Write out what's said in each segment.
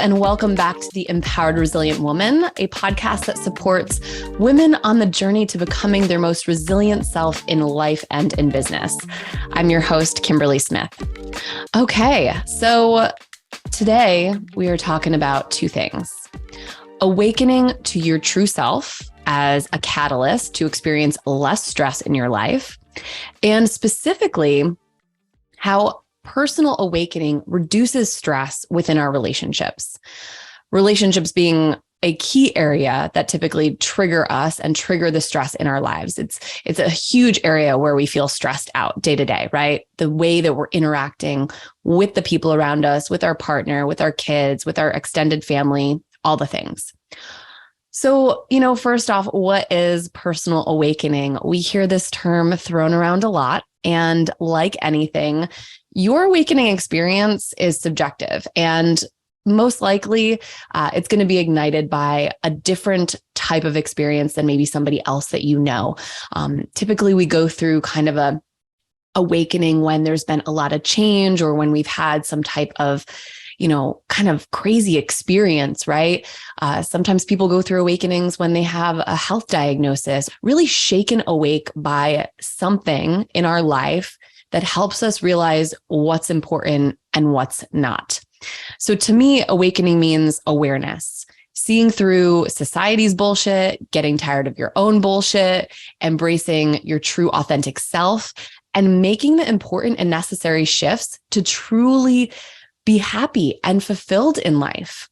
and welcome back to The Empowered Resilient Woman, a podcast that supports women on the journey to becoming their most resilient self in life and in business. I'm your host, Kimberly Smith. Okay, so today we are talking about two things: awakening to your true self as a catalyst to experience less stress in your life, and specifically how personal awakening reduces stress within our relationships. Relationships being a key area that typically trigger us and trigger the stress in our lives. It's a huge area where we feel stressed out day to day, right? The way that we're interacting with the people around us, with our partner, with our kids, with our extended family, all the things. So, first off, what is personal awakening? We hear this term thrown around a lot. And like anything, your awakening experience is subjective, and most likely it's going to be ignited by a different type of experience than maybe somebody else that you know. Typically, we go through kind of a awakening when there's been a lot of change, or when we've had some type of kind of crazy experience, right? Sometimes people go through awakenings when they have a health diagnosis, really shaken awake by something in our life that helps us realize what's important and what's not. So to me, awakening means awareness, seeing through society's bullshit, getting tired of your own bullshit, embracing your true authentic self, and making the important and necessary shifts to truly be happy and fulfilled in life.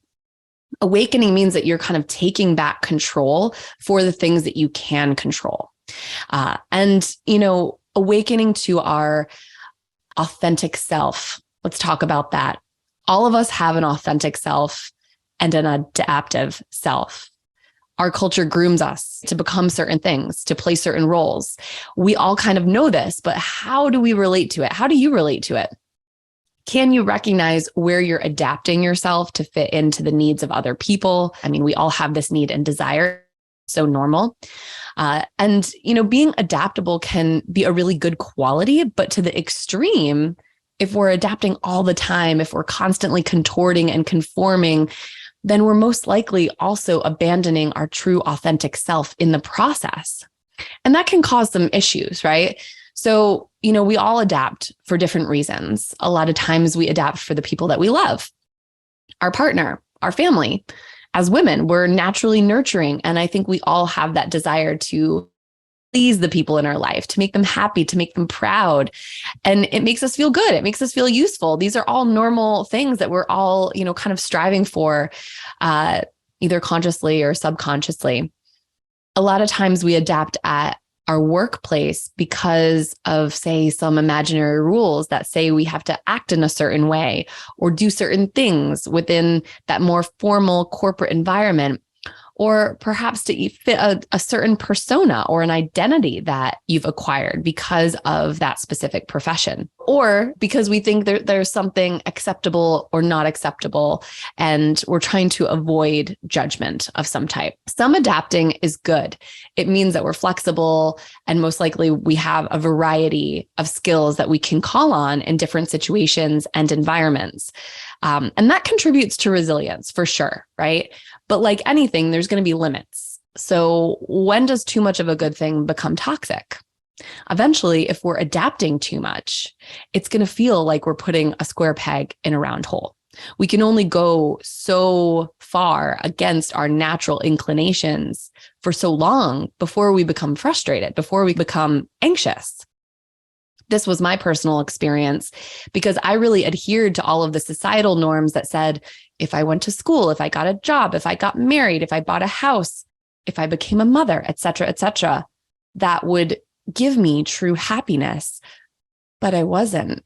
Awakening means that you're kind of taking back control for the things that you can control. Awakening to our authentic self. Let's talk about that. All of us have an authentic self and an adaptive self. Our culture grooms us to become certain things, to play certain roles. We all kind of know this, but how do we relate to it? How do you relate to it? Can you recognize where you're adapting yourself to fit into the needs of other people? I mean, we all have this need and desire, so normal. Being adaptable can be a really good quality, but to the extreme, if we're adapting all the time, if we're constantly contorting and conforming, then we're most likely also abandoning our true authentic self in the process. And that can cause some issues, right? So, we all adapt for different reasons. A lot of times we adapt for the people that we love, our partner, our family. As women, we're naturally nurturing. And I think we all have that desire to please the people in our life, to make them happy, to make them proud. And it makes us feel good. It makes us feel useful. These are all normal things that we're all, kind of striving for, either consciously or subconsciously. A lot of times we adapt at our workplace because of, say, some imaginary rules that say we have to act in a certain way or do certain things within that more formal corporate environment, or perhaps to fit a certain persona or an identity that you've acquired because of that specific profession, or because we think there's something acceptable or not acceptable, and we're trying to avoid judgment of some type. Some adapting is good. It means that we're flexible, and most likely we have a variety of skills that we can call on in different situations and environments. And that contributes to resilience for sure, right? But like anything, there's going to be limits. So when does too much of a good thing become toxic? Eventually, if we're adapting too much, it's going to feel like we're putting a square peg in a round hole. We can only go so far against our natural inclinations for so long before we become frustrated, before we become anxious. This was my personal experience because I really adhered to all of the societal norms that said, if I went to school, if I got a job, if I got married, if I bought a house, if I became a mother, et cetera, that would give me true happiness. But I wasn't,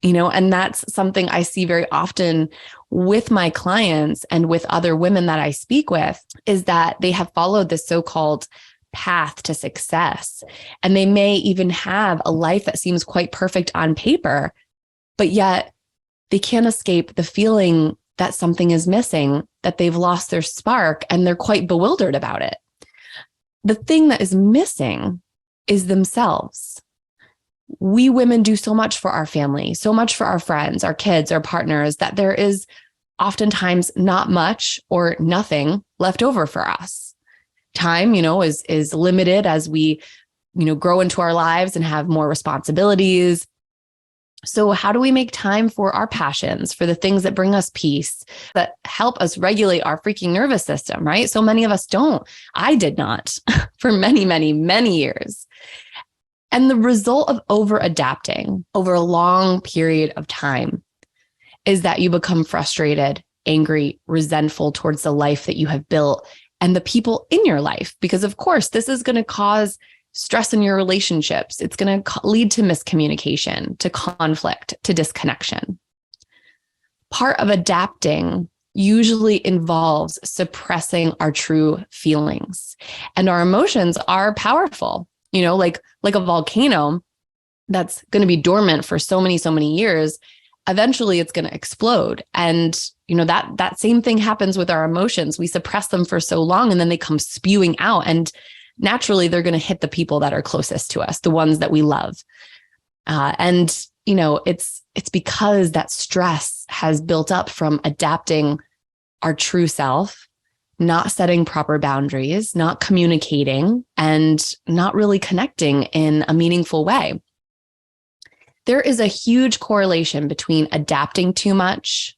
and that's something I see very often with my clients and with other women that I speak with, is that they have followed this so-called path to success. And they may even have a life that seems quite perfect on paper, but yet they can't escape the feeling that something is missing, that they've lost their spark, and they're quite bewildered about it. The thing that is missing is themselves. We women do so much for our family, so much for our friends, our kids, our partners, that there is oftentimes not much or nothing left over for us. Time, is limited as we, grow into our lives and have more responsibilities. So how do we make time for our passions, for the things that bring us peace, that help us regulate our freaking nervous system, right? So many of us don't. I did not for many, many, many years. And the result of over adapting over a long period of time is that you become frustrated, angry, resentful towards the life that you have built and the people in your life. Because of course, this is going to cause stress in your relationships. It's going to lead to miscommunication, to conflict, to disconnection. Part of adapting usually involves suppressing our true feelings. And our emotions are powerful, like a volcano that's going to be dormant for so many years. Eventually it's going to explode. And, that same thing happens with our emotions. We suppress them for so long and then they come spewing out. And naturally, they're going to hit the people that are closest to us, the ones that we love. It's because that stress has built up from adapting our true self, not setting proper boundaries, not communicating, and not really connecting in a meaningful way. There is a huge correlation between adapting too much,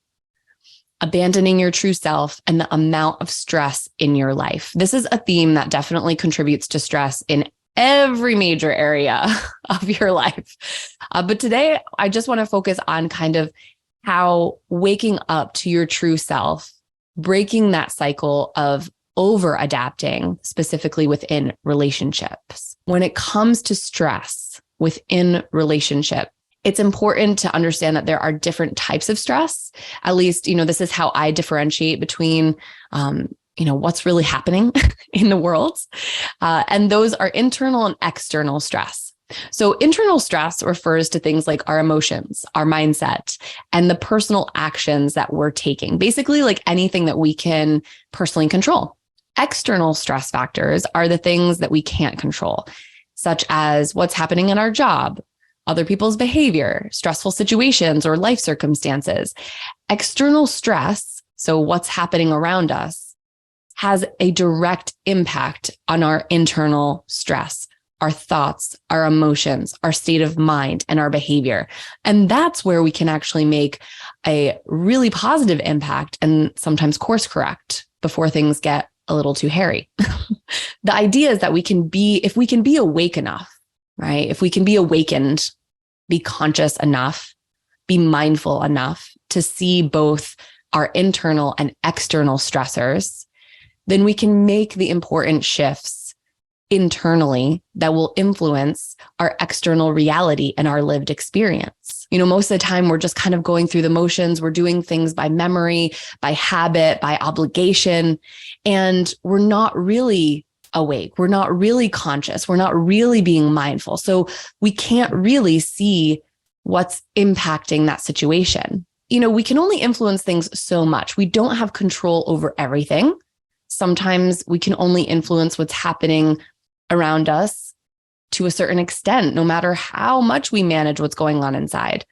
abandoning your true self, and the amount of stress in your life. This is a theme that definitely contributes to stress in every major area of your life. But today, I just want to focus on kind of how waking up to your true self, breaking that cycle of over adapting, specifically within relationships. When it comes to stress within relationship, it's important to understand that there are different types of stress. At least, this is how I differentiate between, what's really happening in the world. And those are internal and external stress. So internal stress refers to things like our emotions, our mindset, and the personal actions that we're taking, basically like anything that we can personally control. External stress factors are the things that we can't control, such as what's happening in our job, other people's behavior, stressful situations, or life circumstances. External stress, so what's happening around us, has a direct impact on our internal stress, our thoughts, our emotions, our state of mind, and our behavior. And that's where we can actually make a really positive impact and sometimes course correct before things get a little too hairy. The idea is that if we can be awake enough, right? If we can be awakened, be conscious enough, be mindful enough to see both our internal and external stressors, then we can make the important shifts internally that will influence our external reality and our lived experience. Most of the time we're just kind of going through the motions. We're doing things by memory, by habit, by obligation, and we're not really awake. We're not really conscious. We're not really being mindful. So we can't really see what's impacting that situation. We can only influence things so much. We don't have control over everything. Sometimes we can only influence what's happening around us to a certain extent, no matter how much we manage what's going on inside.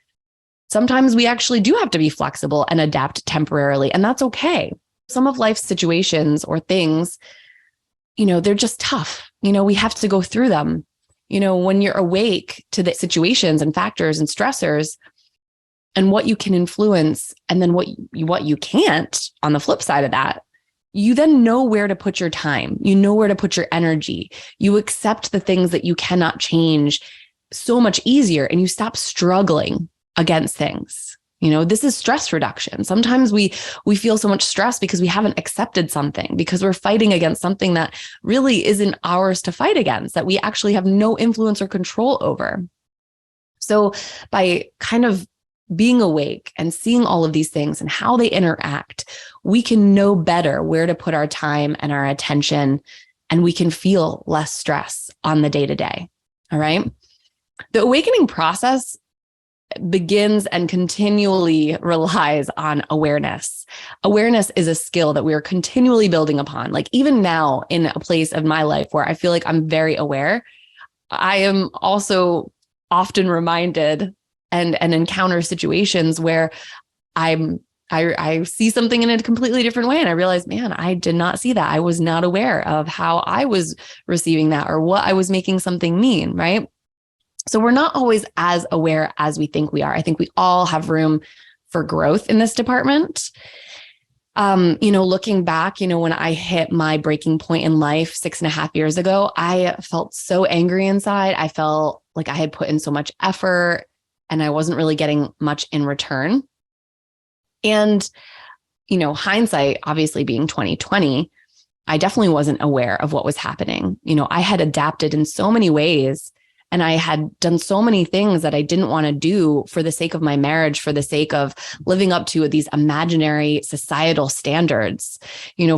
Sometimes we actually do have to be flexible and adapt temporarily, and that's okay. Some of life's situations or things, they're just tough. We have to go through them. When you're awake to the situations and factors and stressors and what you can influence, and then what you can't on the flip side of that, you then know where to put your time. You know where to put your energy. You accept the things that you cannot change so much easier, and you stop struggling against things. This is stress reduction. Sometimes we feel so much stress because we haven't accepted something, because we're fighting against something that really isn't ours to fight against, that we actually have no influence or control over. So by kind of being awake and seeing all of these things and how they interact, we can know better where to put our time and our attention, and we can feel less stress on the day-to-day. All right. The awakening process begins and continually relies on awareness. Awareness is a skill that we are continually building upon. Like even now, in a place of my life where I feel like I'm very aware, I am also often reminded and encounter situations where I'm I see something in a completely different way. And I realized, man, I did not see that. I was not aware of how I was receiving that or what I was making something mean, right? So we're not always as aware as we think we are. I think we all have room for growth in this department. Looking back, when I hit my breaking point in life 6.5 years ago, I felt so angry inside. I felt like I had put in so much effort and I wasn't really getting much in return. And, hindsight, obviously being 2020, I definitely wasn't aware of what was happening. I had adapted in so many ways and I had done so many things that I didn't want to do for the sake of my marriage, for the sake of living up to these imaginary societal standards.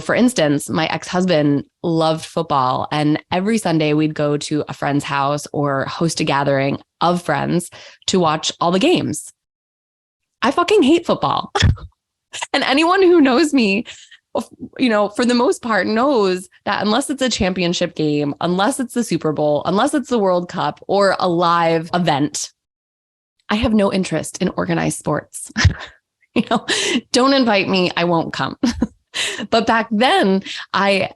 For instance, my ex-husband loved football, and every Sunday we'd go to a friend's house or host a gathering of friends to watch all the games. I fucking hate football. And anyone who knows me, for the most part, knows that unless it's a championship game, unless it's the Super Bowl, unless it's the World Cup or a live event, I have no interest in organized sports. Don't invite me. I won't come. But back then I,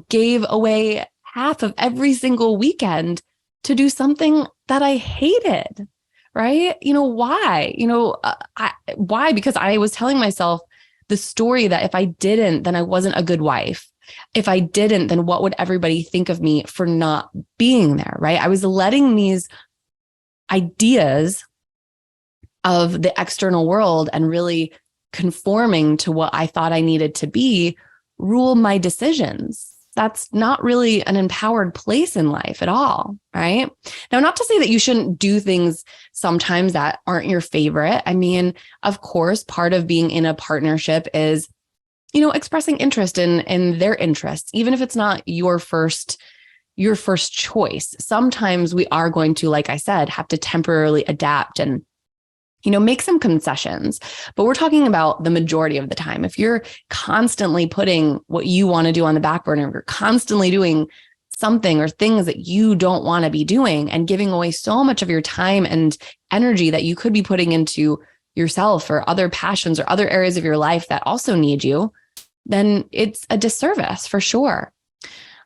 gave away half of every single weekend to do something that I hated. Right? Why? Why? Because I was telling myself the story that if I didn't, then I wasn't a good wife. If I didn't, then what would everybody think of me for not being there? Right? I was letting these ideas of the external world and really conforming to what I thought I needed to be rule my decisions. That's not really an empowered place in life at all, right? Now, not to say that you shouldn't do things sometimes that aren't your favorite. I mean, of course, part of being in a partnership is, expressing interest in their interests, even if it's not your first choice. Sometimes we are going to, like I said, have to temporarily adapt and make some concessions, but we're talking about the majority of the time. If you're constantly putting what you want to do on the back burner, if you're constantly doing something or things that you don't want to be doing and giving away so much of your time and energy that you could be putting into yourself or other passions or other areas of your life that also need you, then it's a disservice for sure.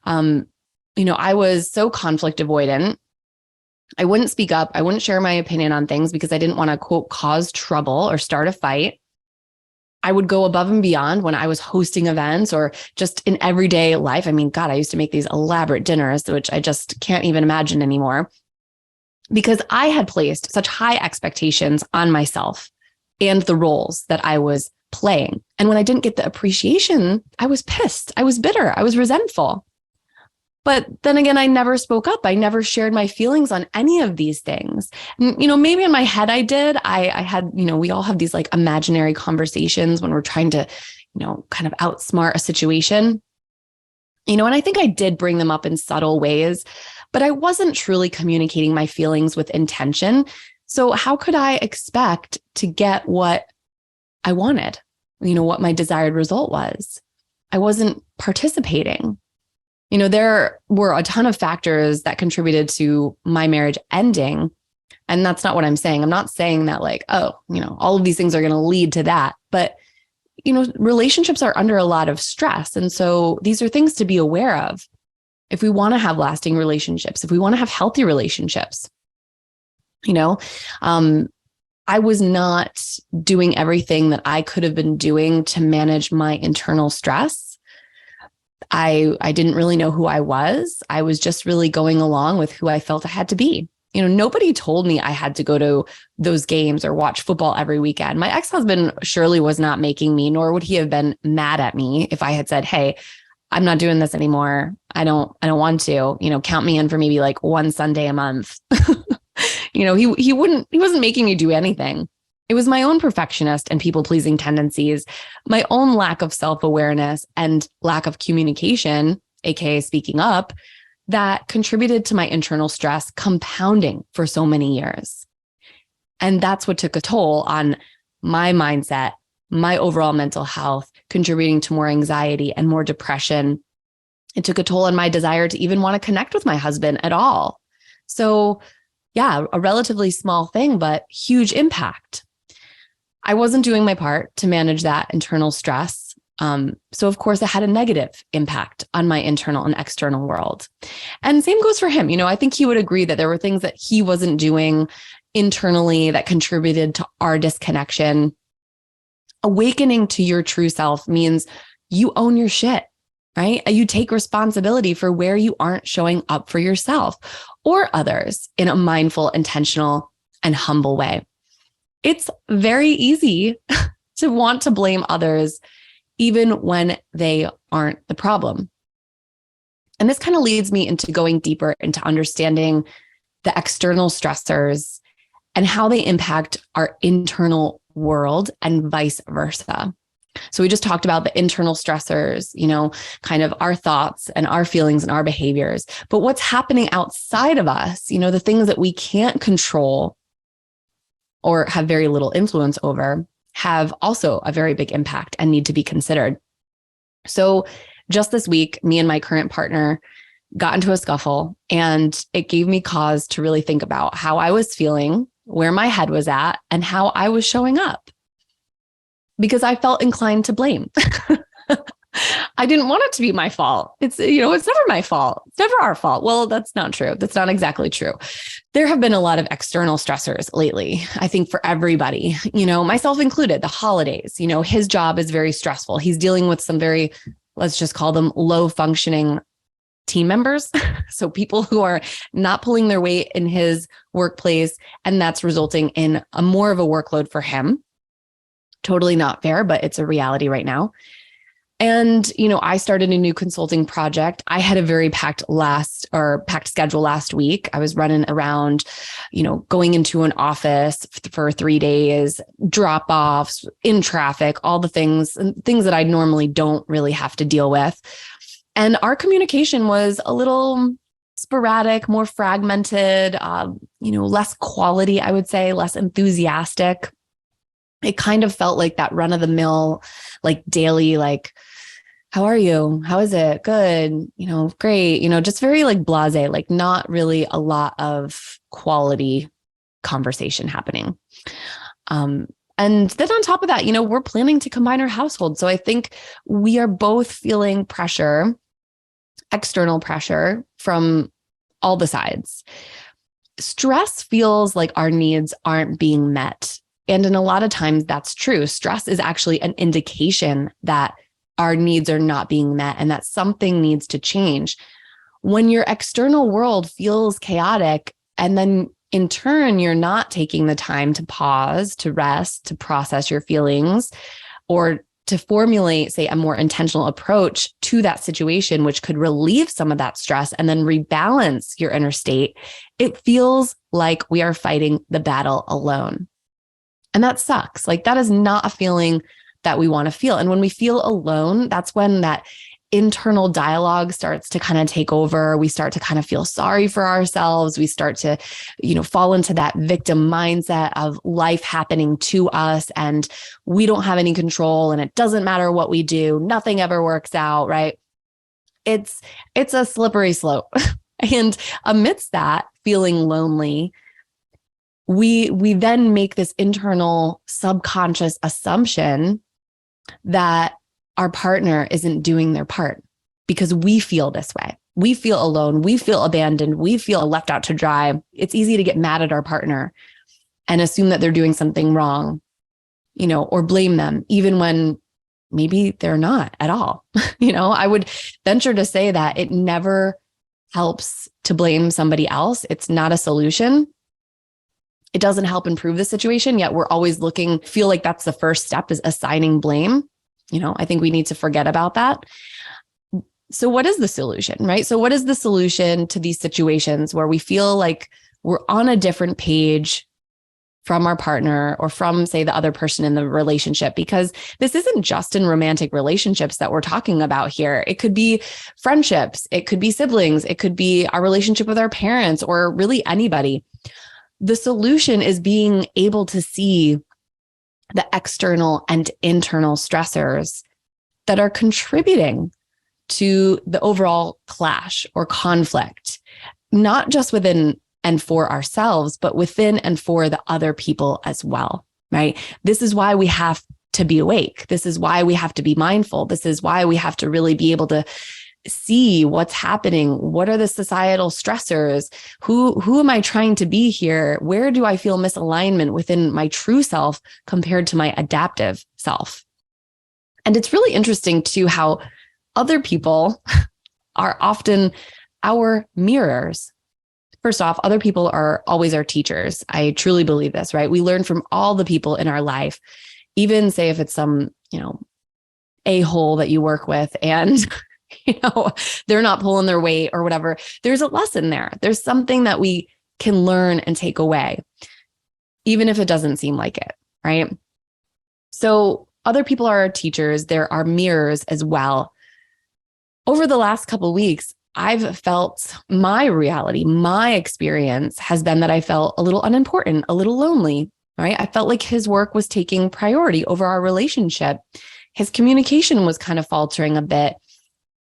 I was so conflict avoidant. I wouldn't speak up. I wouldn't share my opinion on things because I didn't want to, quote, cause trouble or start a fight. I would go above and beyond when I was hosting events or just in everyday life. I mean, God, I used to make these elaborate dinners, which I just can't even imagine anymore, because I had placed such high expectations on myself and the roles that I was playing. And when I didn't get the appreciation, I was pissed. I was bitter. I was resentful. But then again, I never spoke up. I never shared my feelings on any of these things. Maybe in my head I did. I had, we all have these like imaginary conversations when we're trying to, kind of outsmart a situation. And I think I did bring them up in subtle ways, but I wasn't truly communicating my feelings with intention. So how could I expect to get what I wanted? What my desired result was? I wasn't participating. There were a ton of factors that contributed to my marriage ending. And that's not what I'm saying. I'm not saying that like, all of these things are going to lead to that. But, relationships are under a lot of stress. And so these are things to be aware of if we want to have lasting relationships, if we want to have healthy relationships. I was not doing everything that I could have been doing to manage my internal stress. I didn't really know who I was. I was just really going along with who I felt I had to be. Nobody told me I had to go to those games or watch football every weekend. My ex-husband surely was not making me, nor would he have been mad at me if I had said, hey, I'm not doing this anymore. I don't want to, count me in for maybe like one Sunday a month. He wasn't making me do anything. It was my own perfectionist and people-pleasing tendencies, my own lack of self-awareness and lack of communication, aka speaking up, that contributed to my internal stress compounding for so many years. And that's what took a toll on my mindset, my overall mental health, contributing to more anxiety and more depression. It took a toll on my desire to even want to connect with my husband at all. So yeah, a relatively small thing, but huge impact. I wasn't doing my part to manage that internal stress. So of course it had a negative impact on my internal and external world. And same goes for him. I think he would agree that there were things that he wasn't doing internally that contributed to our disconnection. Awakening to your true self means you own your shit, right? You take responsibility for where you aren't showing up for yourself or others in a mindful, intentional, and humble way. It's very easy to want to blame others even when they aren't the problem. And this kind of leads me into going deeper into understanding the external stressors and how they impact our internal world and vice versa. So we just talked about the internal stressors, kind of our thoughts and our feelings and our behaviors. But what's happening outside of us, the things that we can't control or have very little influence over, have also a very big impact and need to be considered. So just this week, me and my current partner got into a scuffle, and it gave me cause to really think about how I was feeling, where my head was at, and how I was showing up, because I felt inclined to blame. I didn't want it to be my fault. It's never my fault. It's never our fault. Well, that's not true. That's not exactly true. There have been a lot of external stressors lately, I think, for everybody, myself included. The holidays, his job is very stressful. He's dealing with some very, let's just call them low functioning team members. So people who are not pulling their weight in his workplace, and that's resulting in a more of a workload for him. Totally not fair, but it's a reality right now. And, I started a new consulting project. I had a very packed schedule last week. I was running around, going into an office for 3 days, drop offs in traffic, all the things that I normally don't really have to deal with. And our communication was a little sporadic, more fragmented, less quality, I would say, less enthusiastic. It kind of felt like that run of the mill, like daily, like, how are you? How is it? Good. Great. Just very like blasé, like not really a lot of quality conversation happening. And then on top of that, we're planning to combine our household. So I think we are both feeling pressure, external pressure from all the sides. Stress feels like our needs aren't being met. And in a lot of times that's true. Stress is actually an indication that our needs are not being met and that something needs to change. When your external world feels chaotic, and then in turn, you're not taking the time to pause, to rest, to process your feelings, or to formulate, say, a more intentional approach to that situation, which could relieve some of that stress and then rebalance your inner state, it feels like we are fighting the battle alone. And that sucks. Like, that is not a feeling that we want to feel. And when we feel alone, that's when that internal dialogue starts to kind of take over. We start to kind of feel sorry for ourselves. We start to, fall into that victim mindset of life happening to us, and we don't have any control, and it doesn't matter what we do. Nothing ever works out, right? It's a slippery slope. And amidst that feeling lonely, we then make this internal subconscious assumption that our partner isn't doing their part because we feel this way. We feel alone. We feel abandoned. We feel left out to dry. It's easy to get mad at our partner and assume that they're doing something wrong, or blame them, even when maybe they're not at all. I would venture to say that it never helps to blame somebody else. It's not a solution. It doesn't help improve the situation, yet we're always feel like that's the first step, is assigning blame. I think we need to forget about that. So what is the solution, right? So what is the solution to these situations where we feel like we're on a different page from our partner or from, say, the other person in the relationship? Because this isn't just in romantic relationships that we're talking about here. It could be friendships. It could be siblings. It could be our relationship with our parents, or really anybody. The solution is being able to see the external and internal stressors that are contributing to the overall clash or conflict, not just within and for ourselves, but within and for the other people as well. right? This is why we have to be awake. This is why we have to be mindful. This is why we have to really be able to see what's happening. What are the societal stressors? Who am I trying to be here? Where do I feel misalignment within my true self compared to my adaptive self? And it's really interesting too, how other people are often our mirrors. First off, other people are always our teachers. I truly believe this, right? We learn from all the people in our life, even say if it's some, a-hole that you work with and, they're not pulling their weight or whatever. There's a lesson there. There's something that we can learn and take away, even if it doesn't seem like it, right? So other people are our teachers. They're our mirrors as well. Over the last couple of weeks, I've felt my reality, my experience has been that I felt a little unimportant, a little lonely, right? I felt like his work was taking priority over our relationship. His communication was kind of faltering a bit.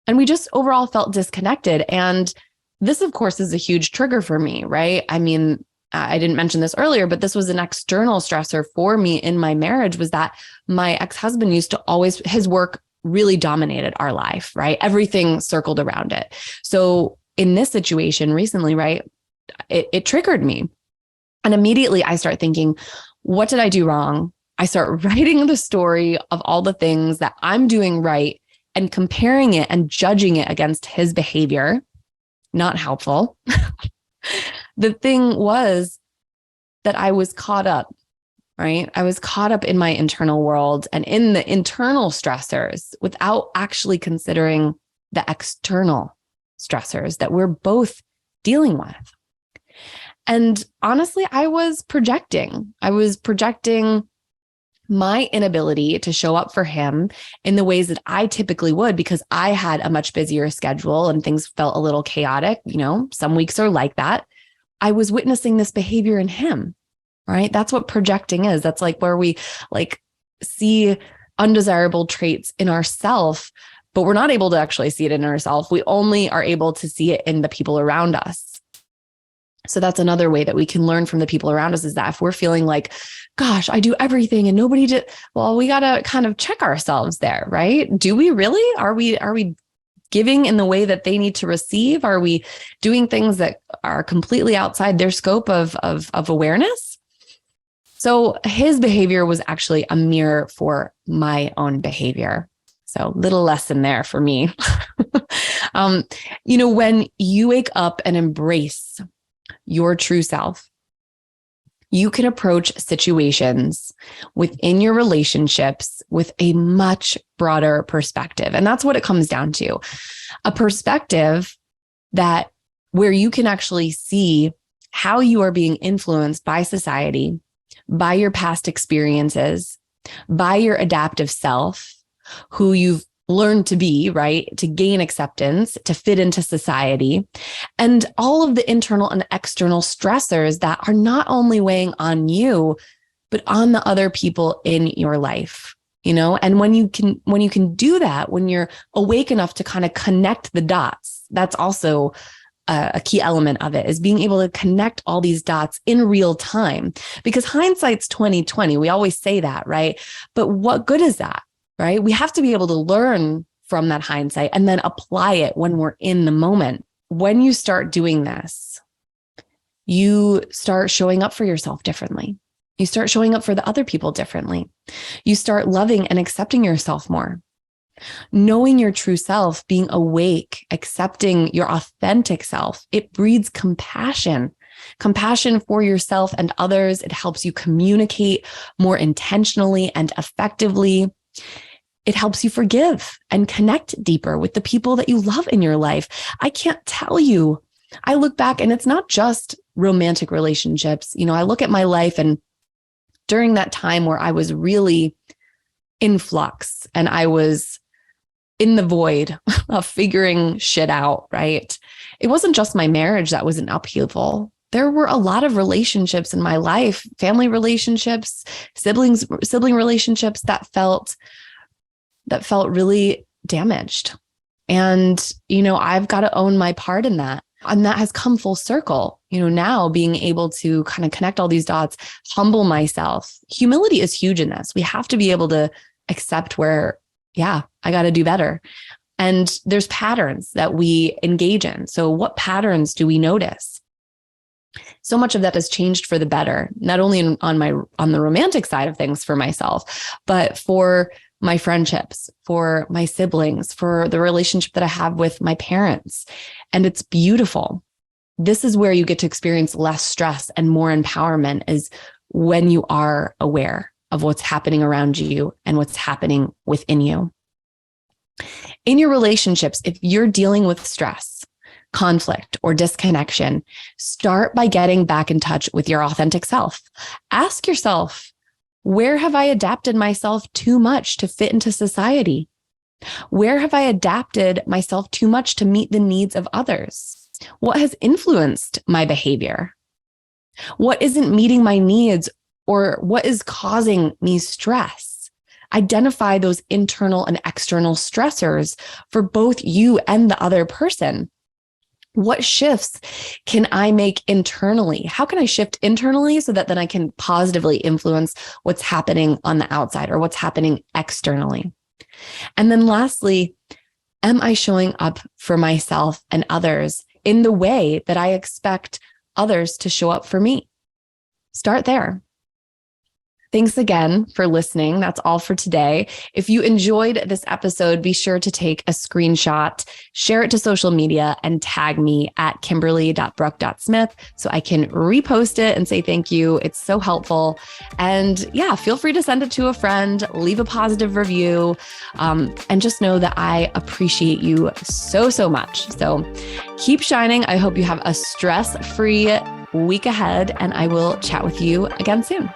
And we just overall felt disconnected. And this, of course, is a huge trigger for me, right? I mean, I didn't mention this earlier, but this was an external stressor for me in my marriage, was that my ex-husband used to always, his work really dominated our life, right? Everything circled around it. So in this situation recently, right, it triggered me. And immediately I start thinking, what did I do wrong? I start writing the story of all the things that I'm doing right and comparing it and judging it against his behavior. Not helpful. The thing was that I was caught up, right? I was caught up in my internal world and in the internal stressors without actually considering the external stressors that we're both dealing with. And honestly, I was projecting my inability to show up for him in the ways that I typically would, because I had a much busier schedule and things felt a little chaotic. Some weeks are like that. I was witnessing this behavior in him, right? That's what projecting is. That's like where we see undesirable traits in ourselves, but we're not able to actually see it in ourselves. We only are able to see it in the people around us. So that's another way that we can learn from the people around us, is that if we're feeling like, gosh, I do everything and nobody did, well, we got to kind of check ourselves there, right? Do we really? Are we giving in the way that they need to receive? Are we doing things that are completely outside their scope of awareness? So his behavior was actually a mirror for my own behavior. So little lesson there for me. When you wake up and embrace your true self, you can approach situations within your relationships with a much broader perspective. And that's what it comes down to. A perspective that where you can actually see how you are being influenced by society, by your past experiences, by your adaptive self, who you've learned to be, right? To gain acceptance, to fit into society, and all of the internal and external stressors that are not only weighing on you, but on the other people in your life, and when you can do that, when you're awake enough to kind of connect the dots, that's also a key element of it, is being able to connect all these dots in real time, because hindsight's 20/20. We always say that, right? But what good is that? Right? We have to be able to learn from that hindsight and then apply it when we're in the moment. When you start doing this, you start showing up for yourself differently. You start showing up for the other people differently. You start loving and accepting yourself more. Knowing your true self, being awake, accepting your authentic self, it breeds compassion for yourself and others. It helps you communicate more intentionally and effectively. It helps you forgive and connect deeper with the people that you love in your life. I can't tell you, I look back and it's not just romantic relationships. I look at my life, and during that time where I was really in flux and I was in the void of figuring shit out, right? It wasn't just my marriage that was an upheaval. There were a lot of relationships in my life, family relationships, sibling relationships that felt really damaged. And, I've got to own my part in that. And that has come full circle, now being able to kind of connect all these dots, humble myself. Humility is huge in this. We have to be able to accept where, I got to do better. And there's patterns that we engage in. So what patterns do we notice? So much of that has changed for the better, not only on the romantic side of things for myself, but for my friendships, for my siblings, for the relationship that I have with my parents. And it's beautiful. This is where you get to experience less stress and more empowerment, is when you are aware of what's happening around you and what's happening within you. In your relationships, if you're dealing with stress, conflict, or disconnection, start by getting back in touch with your authentic self. Ask yourself, where have I adapted myself too much to fit into society? Where have I adapted myself too much to meet the needs of others? What has influenced my behavior? What isn't meeting my needs, or what is causing me stress? Identify those internal and external stressors for both you and the other person. What shifts can I make internally? How can I shift internally so that then I can positively influence what's happening on the outside or what's happening externally? And then lastly, am I showing up for myself and others in the way that I expect others to show up for me? Start there. Thanks again for listening. That's all for today. If you enjoyed this episode, be sure to take a screenshot, share it to social media, and tag me at kimberly.brook.smith so I can repost it and say thank you. It's so helpful. And feel free to send it to a friend, leave a positive review, and just know that I appreciate you so, so much. So keep shining. I hope you have a stress-free week ahead, and I will chat with you again soon.